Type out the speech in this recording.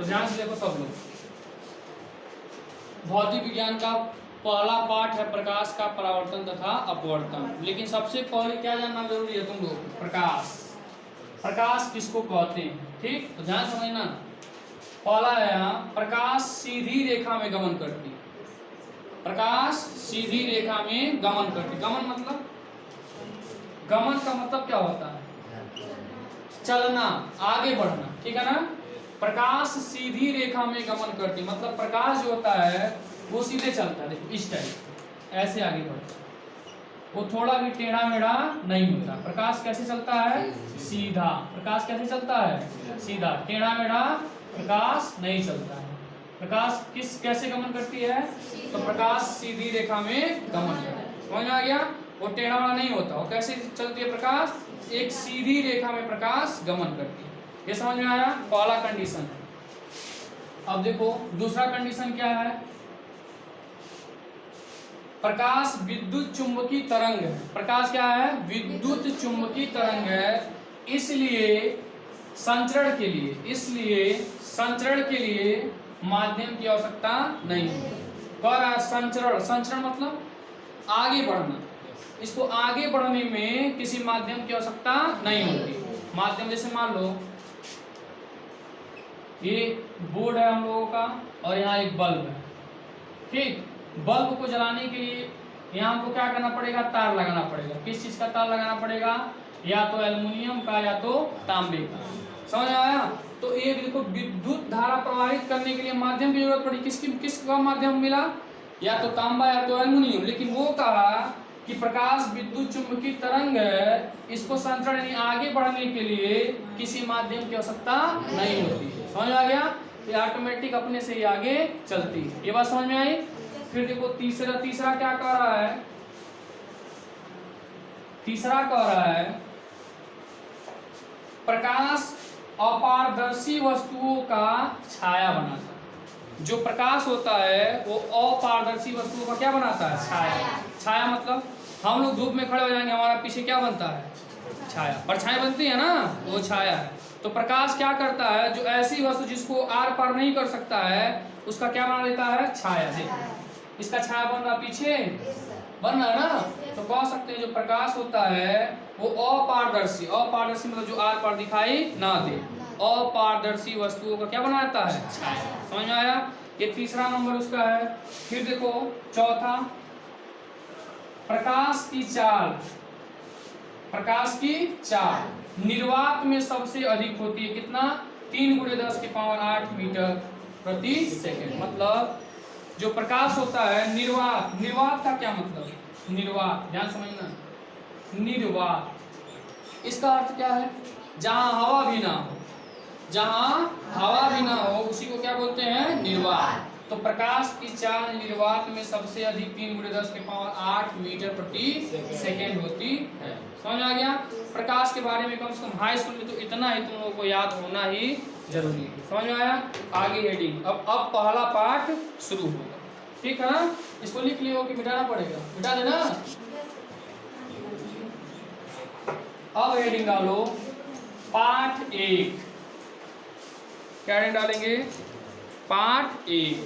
तो ध्यान से देखो सब लोग। भौतिक विज्ञान का पहला पाठ है प्रकाश का परावर्तन तथा अपवर्तन। लेकिन सबसे पहले क्या जानना जरूरी है तुम लोग? प्रकाश। प्रकाश किसको कहते हैं? ठीक, तो ध्यान समझना। पहला है यहाँ, प्रकाश सीधी रेखा में गमन करती है। प्रकाश सीधी रेखा में गमन करती। गमन मतलब, गमन का मतलब क्या होता है? चलना, आगे बढ़ना, ठीक है ना। प्रकाश सीधी रेखा में गमन करती, मतलब प्रकाश जो होता है वो सीधे चलता है। देखो इस टाइप, ऐसे आगे बढ़ता है, वो थोड़ा भी टेढ़ा मेढ़ा नहीं होता। प्रकाश कैसे चलता है? सीधा। प्रकाश कैसे चलता है? सीधा। टेढ़ा मेढ़ा प्रकाश नहीं चलता है। प्रकाश कैसे गमन करती है? तो प्रकाश सीधी रेखा में गमन करती है। समझ में आ गया? वो टेढ़ा मेढ़ा नहीं होता। वो कैसे चलती है? प्रकाश एक सीधी रेखा में प्रकाश गमन करती है। ये समझ में आया? पहला कंडीशन है। अब देखो दूसरा कंडीशन क्या है? प्रकाश विद्युत चुंबकीय तरंग है। प्रकाश क्या है? विद्युत चुंबकीय तरंग है, इसलिए संचरण के लिए माध्यम की आवश्यकता नहीं है। कह रहा है संचरण मतलब आगे बढ़ना। इसको आगे बढ़ने में किसी माध्यम की आवश्यकता नहीं होती। माध्यम जैसे मान लो ये बोर्ड है हम लोगों का और यहाँ एक बल्ब है, ठीक। बल्ब को जलाने के लिए यहाँ हमको क्या करना पड़ेगा? तार लगाना पड़ेगा। किस चीज का तार लगाना पड़ेगा? या तो एल्युमिनियम का या तो तांबे का। समझ आया? तो एक देखो विद्युत धारा प्रवाहित करने के लिए माध्यम की जरूरत पड़ी। किसका माध्यम मिला? या तो तांबा या तो एल्युमिनियम। लेकिन वो कहा कि प्रकाश विद्युत चुंबकीय तरंग है, इसको संचरण यानी आगे बढ़ने के लिए किसी माध्यम की आवश्यकता नहीं होती। समझ आ गया? ये ऑटोमेटिक अपने से ही आगे चलती है। ये बात समझ में आई? फिर देखो तीसरा क्या कह रहा है? तीसरा कह रहा है प्रकाश अपारदर्शी वस्तुओं का छाया बनाता है। जो प्रकाश होता है वो अपारदर्शी वस्तुओं का क्या बनाता है? छाया। छाया मतलब हम लोग धूप में खड़े हो जाएंगे, हमारा पीछे क्या बनता है? छाया। परछाई बनती है ना, वो छाया है। तो प्रकाश क्या करता है? जो ऐसी वस्तु जिसको आर पार नहीं कर सकता है उसका क्या बना देता है? छाया। देखो इसका छाया बन रहा, पीछे बन रहा ना। तो कह सकते हैं जो प्रकाश होता है वो अपारदर्शी मतलब जो आर पार दिखाई ना दे, अपारदर्शी वस्तुओं का क्या बनाता है? छाया। समझ में आया? ये तीसरा नंबर उसका है। फिर देखो चौथा, प्रकाश की चाल निर्वात में सबसे अधिक होती है। कितना? 3 × 10⁸ मीटर प्रति सेकंड। मतलब जो प्रकाश होता है निर्वात का क्या मतलब? निर्वात, ध्यान समझना। निर्वात इसका अर्थ क्या है? जहां हवा भी ना हो उसी को क्या बोलते हैं? निर्वात। तो प्रकाश की चाल निर्वात में सबसे अधिक 3 × 10⁸ मीटर प्रति सेकेंड होती है। समझ आ गया? प्रकाश के बारे में कम से कम हाई स्कूल में तो इतना ही तुम लोगों को याद होना ही जरूरी है। समझ में आया? आगे हेडिंग। अब पहला पाठ शुरू होगा, ठीक है ना। इसको लिख लियो कि मिटाना पड़ेगा, मिटा देना। अब हेडिंग डालो पाठ 1। क्या हेडिंग डालेंगे? पाठ 1।